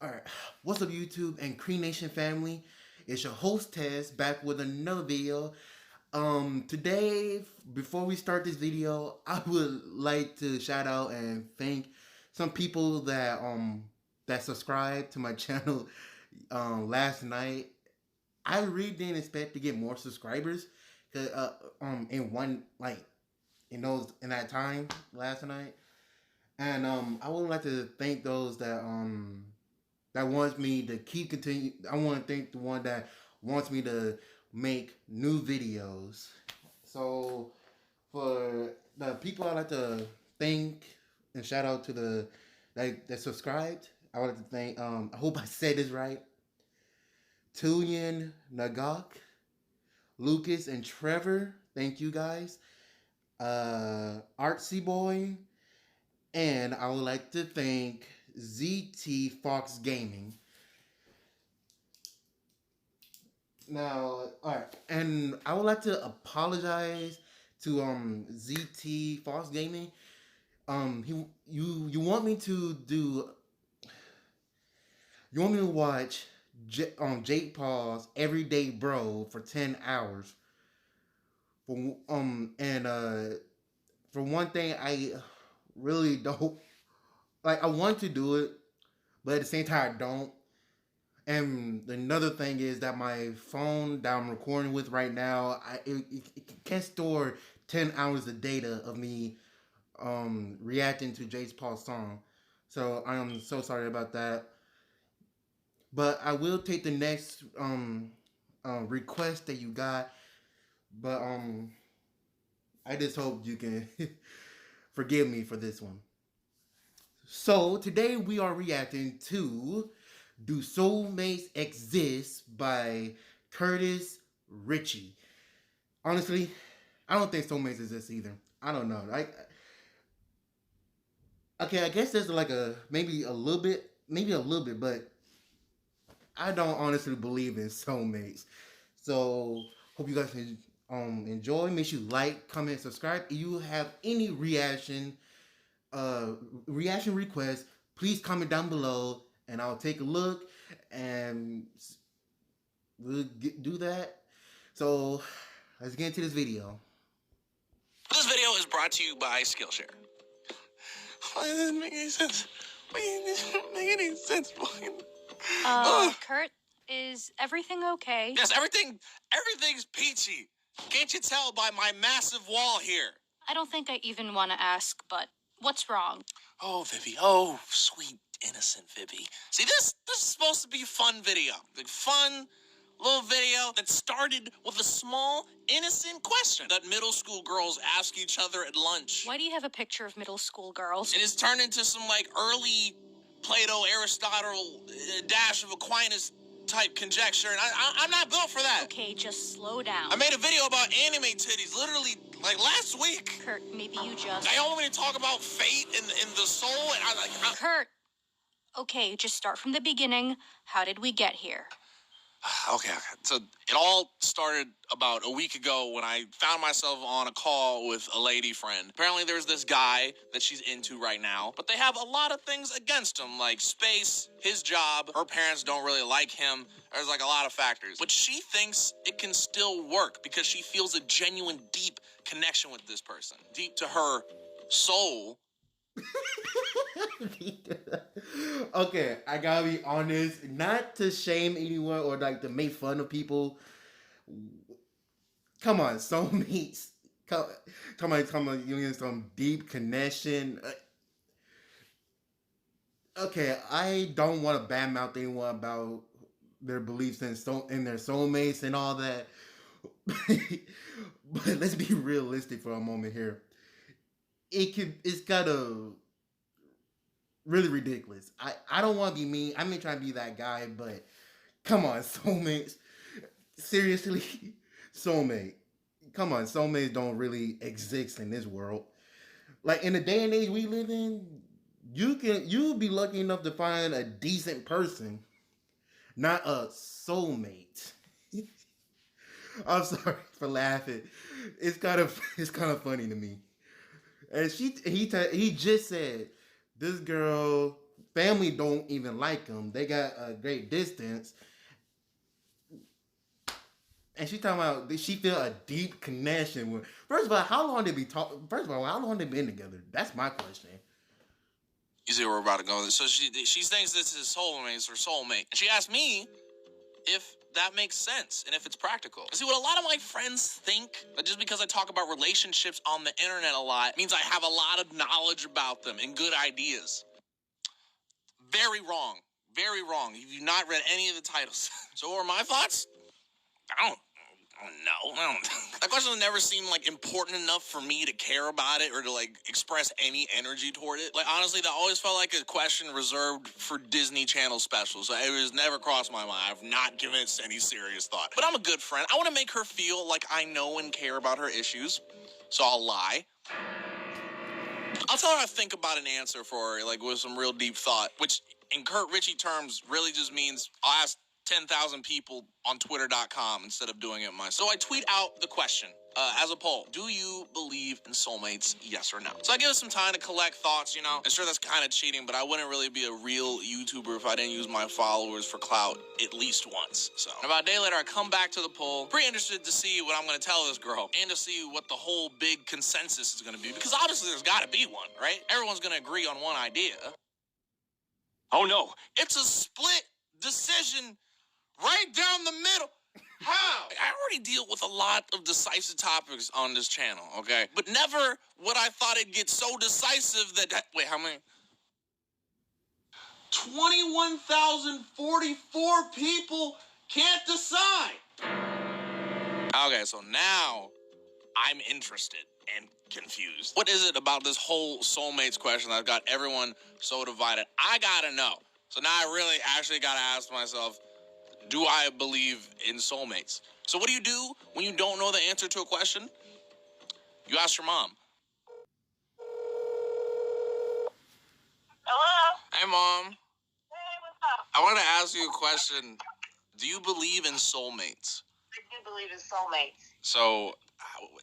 Alright, what's up YouTube and Cree Nation family? It's your host Tez back with another video. Today, before we start this video, I would like to shout out and thank some people that subscribed to my channel last night. I really didn't expect to get more subscribers, cause in one in that time last night, and I would like to thank those that wants me to keep continue. I want to thank the one that wants me to make new videos. So for the people, I like to thank and shout out to the that subscribed. I would like to thank. I hope I said this right. Tuyin Nagak, Lucas, and Trevor. Thank you guys. Artsy Boy, and I would like to thank ZT Fox Gaming. Now, alright, and I would like to apologize to ZT Fox Gaming. You want me to do you want me to watch Jake Paul's Everyday Bro for 10 hours. For one thing, I really don't like. I want to do it, but at the same time I don't. And another thing is that my phone that I'm recording with right now, it can't store 10 hours of data of me reacting to Jake Paul's song. So I'm so sorry about that. But I will take the next request that you got. But I just hope you can forgive me for this one. So today we are reacting to Do Soulmates Exist by CurtRicky. Honestly, I don't think soulmates exist either. I don't know. Okay, I guess there's like maybe a little bit, but I don't honestly believe in soulmates. So hope you guys can enjoy. Make sure you like, comment, subscribe. If you have any reaction requests, please comment down below, and I'll take a look and we'll do that. So let's get into this video. This video is brought to you by Skillshare. Why doesn't make any sense? Why doesn't it make any sense? Kurt, is everything okay? Yes, everything's peachy. Can't you tell by my massive wall here? I don't think I even want to ask, but what's wrong? Oh, Vivi. Oh, sweet, innocent Vivi. See, this is supposed to be a fun video. Like, fun little video that started with a small, innocent question that middle school girls ask each other at lunch. Why do you have a picture of middle school girls? And it's turned into some, like, early Plato, Aristotle, Dash of Aquinas type conjecture, and I'm not built for that. Okay, just slow down. I made a video about anime titties, literally, like, last week. Kurt, maybe you just... I want me to talk about fate and the soul, and Kurt! Okay, just start from the beginning. How did we get here? Okay. So it all started about a week ago when I found myself on a call with a lady friend. Apparently there's this guy that she's into right now, but they have a lot of things against him, like space, his job, her parents don't really like him. There's like a lot of factors. But she thinks it can still work because she feels a genuine, deep connection with this person. Deep to her soul. Okay, I gotta be honest, not to shame anyone or like to make fun of people. Come on, soulmates. Come on, you need some deep connection. Okay, I don't want to badmouth anyone about their beliefs in their soulmates and all that. But let's be realistic for a moment here. It's kind of really ridiculous. I don't want to be mean. I'm not trying to be that guy, but come on, soulmates. Seriously, soulmate. Come on, soulmates don't really exist in this world. Like in the day and age we live in, you'll be lucky enough to find a decent person, not a soulmate. I'm sorry for laughing. It's kind of funny to me. And he just said this girl family don't even like him. They got a great distance. And she talking about she feel a deep connection with. First of all, how long did we talk? First of all, how long they been together? That's my question. You see where we're about to go. So she thinks this is soulmates or soulmate. And she asked me if that makes sense and if it's practical. See, what a lot of my friends think, that just because I talk about relationships on the internet a lot means I have a lot of knowledge about them and good ideas. Very wrong. Very wrong. You've not read any of the titles. So what are my thoughts? I don't know. That question has never seemed like important enough for me to care about it or to like express any energy toward it. Like honestly, that always felt like a question reserved for Disney Channel specials. So it has never crossed my mind. I've not given it any serious thought. But I'm a good friend. I want to make her feel like I know and care about her issues. So I'll lie. I'll tell her I think about an answer for her, like with some real deep thought, which in CurtRicky terms really just means I'll ask 10,000 people on Twitter.com instead of doing it myself. So I tweet out the question as a poll. Do you believe in soulmates? Yes or no? So I give it some time to collect thoughts, you know. I'm sure that's kind of cheating, but I wouldn't really be a real YouTuber if I didn't use my followers for clout at least once. So about a day later, I come back to the poll, pretty interested to see what I'm going to tell this girl and to see what the whole big consensus is going to be. Because obviously there's got to be one, right? Everyone's going to agree on one idea. Oh no, it's a split decision right down the middle. How? I already deal with a lot of decisive topics on this channel, okay? But never would I thought it'd get so decisive that wait, how many? 21,044 people can't decide. Okay, so now I'm interested and confused. What is it about this whole soulmates question that got everyone so divided? I gotta know. So now I really actually gotta ask myself, do I believe in soulmates? So what do you do when you don't know the answer to a question? You ask your mom. Hello? Hey, Mom. Hey, what's up? I want to ask you a question. Do you believe in soulmates? I do believe in soulmates. So,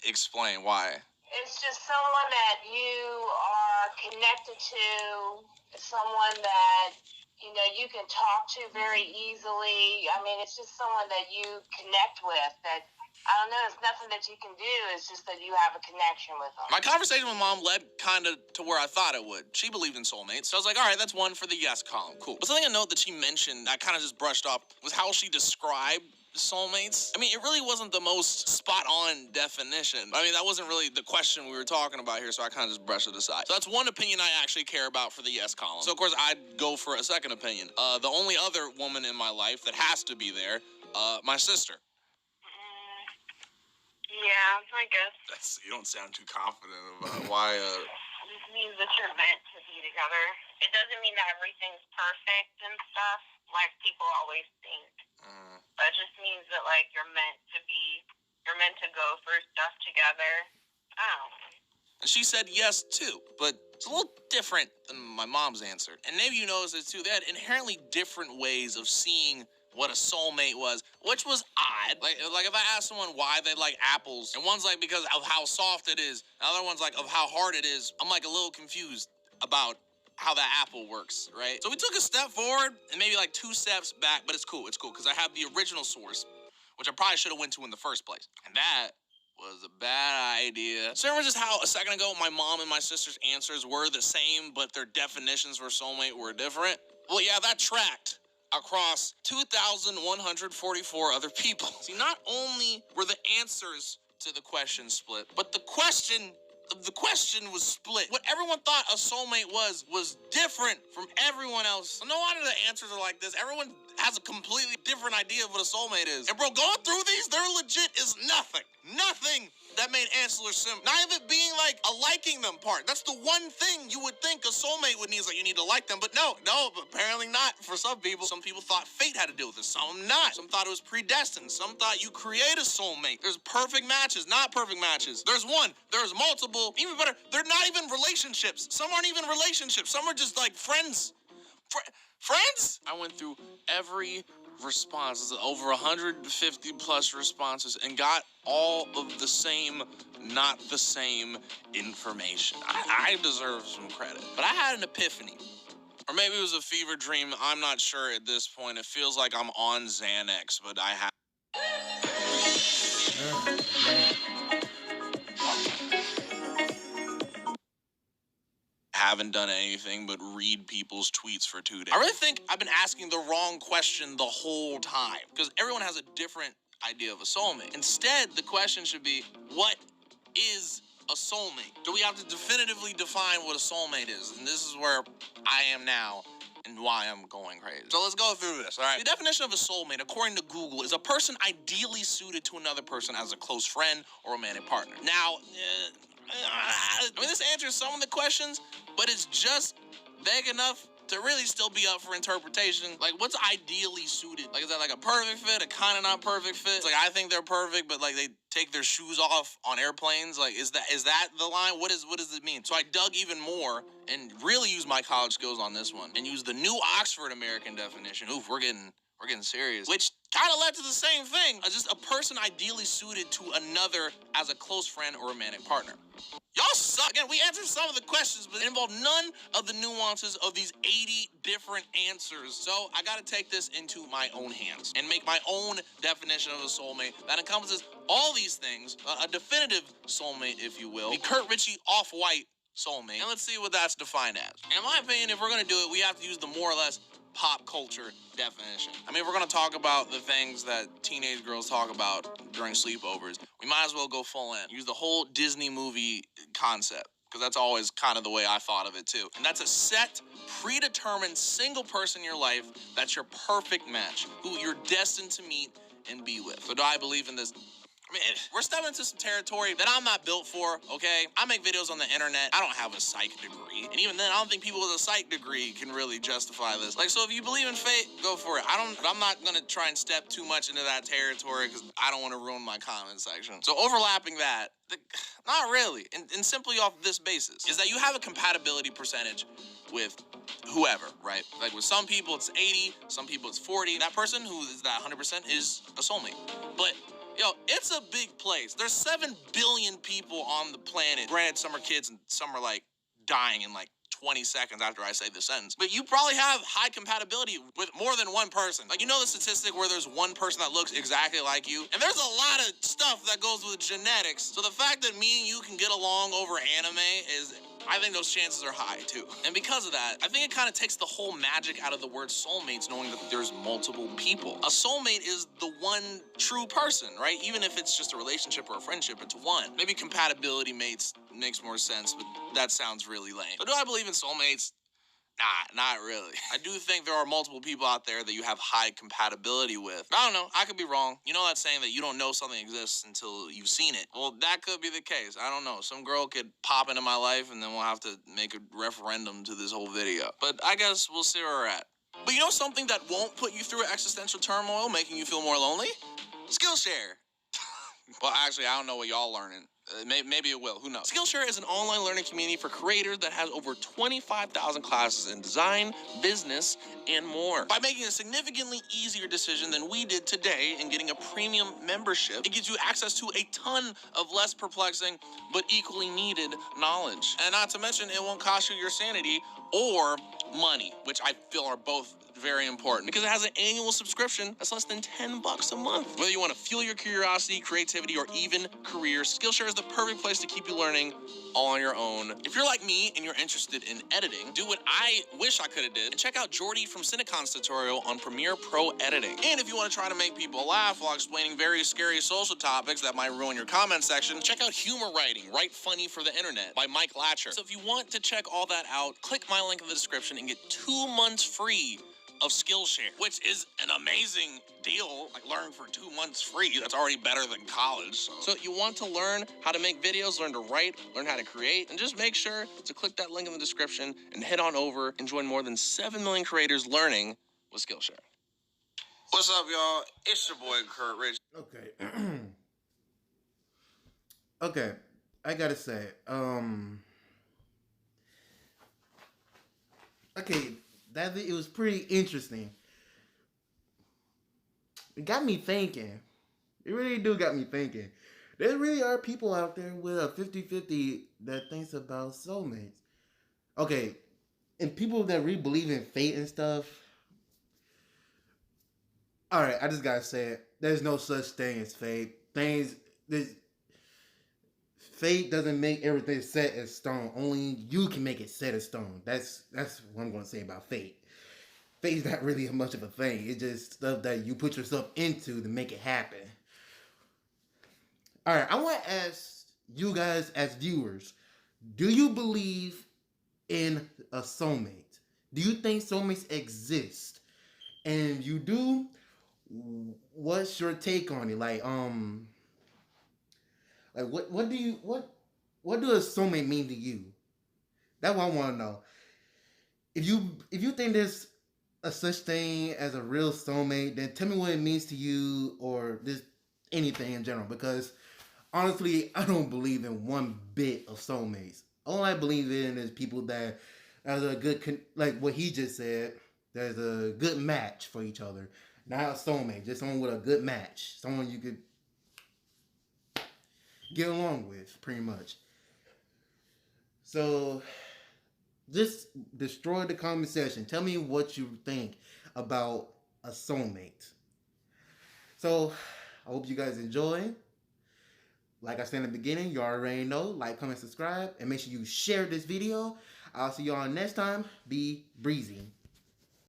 explain why. It's just someone that you are connected to, someone that, you know, you can talk to very easily. I mean, it's just someone that you connect with that, I don't know, there's nothing that you can do. It's just that you have a connection with them. My conversation with Mom led kind of to where I thought it would. She believed in soulmates. So I was like, all right, that's one for the yes column. Cool. But something I note that she mentioned, I kind of just brushed off, was how she described soulmates. I mean, it really wasn't the most spot-on definition. I mean, that wasn't really the question we were talking about here, so I kind of just brushed it aside. So that's one opinion I actually care about for the yes column. So, of course, I'd go for a second opinion. The only other woman in my life that has to be there, my sister. Yeah, I guess. You don't sound too confident about why, It just means that you're meant to be together. It doesn't mean that everything's perfect and stuff, like people always think. But it just means that, like, you're meant to go through stuff together. I don't know. And she said yes, too, but it's a little different than my mom's answer. And maybe you noticed it, too. They had inherently different ways of seeing what a soulmate was, which was odd. Like if I asked someone why they like apples, and one's like because of how soft it is, and the other one's like of how hard it is, I'm like a little confused about how that apple works, right? So we took a step forward and maybe like 2 steps back, but it's cool, because I have the original source, which I probably should have went to in the first place. And that was a bad idea. So remember just how a second ago my mom and my sister's answers were the same, but their definitions for soulmate were different? Well, yeah, that tracked across 2,144 other people. See, not only were the answers to the question split, but the question was split. What everyone thought a soulmate was different from everyone else. No wonder the answers are like this. Everyone has a completely different idea of what a soulmate is. And bro, going through these, there legit is nothing that made Ansler simple. Not even being like a liking them part. That's the one thing you would think a soulmate would need, is like you need to like them. But no, apparently not for some people. Some people thought fate had to deal with this. Some not. Some thought it was predestined. Some thought you create a soulmate. There's perfect matches, not perfect matches. There's one. There's multiple. Even better, they're not even relationships. Some aren't even relationships. Some are just like friends. Friends? I went through every response, over 150 plus responses, and got all of the same, not the same information. I deserve some credit. But I had an epiphany Or maybe it was a fever dream. I'm not sure at this point. It feels like I'm on Xanax, but I have. Haven't done anything but read people's tweets for 2 days. I really think I've been asking the wrong question the whole time because everyone has a different idea of a soulmate. Instead, the question should be, what is a soulmate? Do we have to definitively define what a soulmate is? And this is where I am now and why I'm going crazy. So let's go through this, all right? The definition of a soulmate, according to Google, is a person ideally suited to another person as a close friend or romantic partner. Now, I mean, this answers some of the questions, but it's just vague enough to really still be up for interpretation. Like, what's ideally suited? Like, is that like a perfect fit, a kind of not perfect fit? It's like, I think they're perfect, but like they take their shoes off on airplanes. Like, is that the line? What does it mean? So I dug even more and really used my college skills on this one and used the new Oxford American definition. Oof, we're getting serious. Which kind of led to the same thing. Just a person ideally suited to another as a close friend or romantic partner. Y'all suck. Again, we answered some of the questions, but it involved none of the nuances of these 80 different answers. So I got to take this into my own hands and make my own definition of a soulmate that encompasses all these things, a definitive soulmate, if you will, the CurtRicky off-white soulmate. And let's see what that's defined as. And in my opinion, if we're going to do it, we have to use the more or less pop culture definition. I mean, if we're going to talk about the things that teenage girls talk about during sleepovers, we might as well go full in. Use the whole Disney movie concept, because that's always kind of the way I thought of it too. And that's a set, predetermined single person in your life that's your perfect match, who you're destined to meet and be with. So do I believe in this? I mean, we're stepping into some territory that I'm not built for, okay? I make videos on the internet. I don't have a psych degree. And even then, I don't think people with a psych degree can really justify this. Like, so if you believe in fate, go for it. I'm not gonna try and step too much into that territory because I don't want to ruin my comment section. So overlapping that, not really. And simply off this basis, is that you have a compatibility percentage with whoever, right? Like with some people it's 80, some people it's 40. That person who is that 100% is a soulmate. But yo, it's a big place. There's 7 billion people on the planet. Granted, some are kids and some are like dying in like 20 seconds after I say the sentence. But you probably have high compatibility with more than one person. Like, you know the statistic where there's one person that looks exactly like you? And there's a lot of stuff that goes with genetics. So the fact that me and you can get along over anime is... I think those chances are high, too. And because of that, I think it kind of takes the whole magic out of the word soulmates, knowing that there's multiple people. A soulmate is the one true person, right? Even if it's just a relationship or a friendship, it's one. Maybe compatibility makes more sense, but that sounds really lame. So do I believe in soulmates? Nah, not really. I do think there are multiple people out there that you have high compatibility with. I don't know. I could be wrong. You know that saying that you don't know something exists until you've seen it? Well, that could be the case. I don't know. Some girl could pop into my life and then we'll have to make a referendum to this whole video. But I guess we'll see where we're at. But you know something that won't put you through existential turmoil, making you feel more lonely? Skillshare. Well, actually, I don't know what y'all learning. Maybe it will. Who knows? Skillshare is an online learning community for creators that has over 25,000 classes in design, business, and more. By making a significantly easier decision than we did today in getting a premium membership, it gives you access to a ton of less perplexing but equally needed knowledge. And not to mention, it won't cost you your sanity or money, which I feel are both very important, because it has an annual subscription that's less than $10 a month. Whether you want to fuel your curiosity, creativity, or even career, Skillshare is the perfect place to keep you learning all on your own. If you're like me and you're interested in editing, do what I wish I could have did and check out Jordy from Cinecon's tutorial on Premiere Pro editing. And if you want to try to make people laugh while explaining very scary social topics that might ruin your comment section, check out Humor Writing, Write Funny for the Internet by Mike Latcher. So if you want to check all that out, click my link in the description and get 2 months free of Skillshare, which is an amazing deal. Like, learn for 2 months free. That's already better than college. So you want to learn how to make videos, learn to write, learn how to create, and just make sure to click that link in the description and head on over and join more than 7 million creators learning with Skillshare. What's up, y'all? It's your boy, CurtRicky. Okay. Okay. I gotta say, okay, it was pretty interesting. It got me thinking. It really got me thinking. There really are people out there with a 50-50 that thinks about soulmates. Okay, and people that really believe in fate and stuff. All right, I just gotta say it. There's no such thing as fate. Fate doesn't make everything set in stone. Only you can make it set in stone. That's what I'm gonna say about fate. Fate's not really much of a thing. It's just stuff that you put yourself into to make it happen. All right, I want to ask you guys as viewers: do you believe in a soulmate? Do you think soulmates exist? And if you do, what's your take on it? Like what do you what does soulmate mean to you? That's what I want to know. If you think there's a such thing as a real soulmate, then tell me what it means to you, or just anything in general. Because honestly, I don't believe in one bit of soulmates. All I believe in is people that has a good, like what he just said. There's a good match for each other. Not a soulmate, just someone with a good match, someone you could get along with, pretty much. So just destroy the comment section. Tell me what you think about a soulmate. So I hope you guys enjoy. Like I said in the beginning, you already know. Like, comment, subscribe, and make sure you share this video. I'll see y'all next time. Be breezy.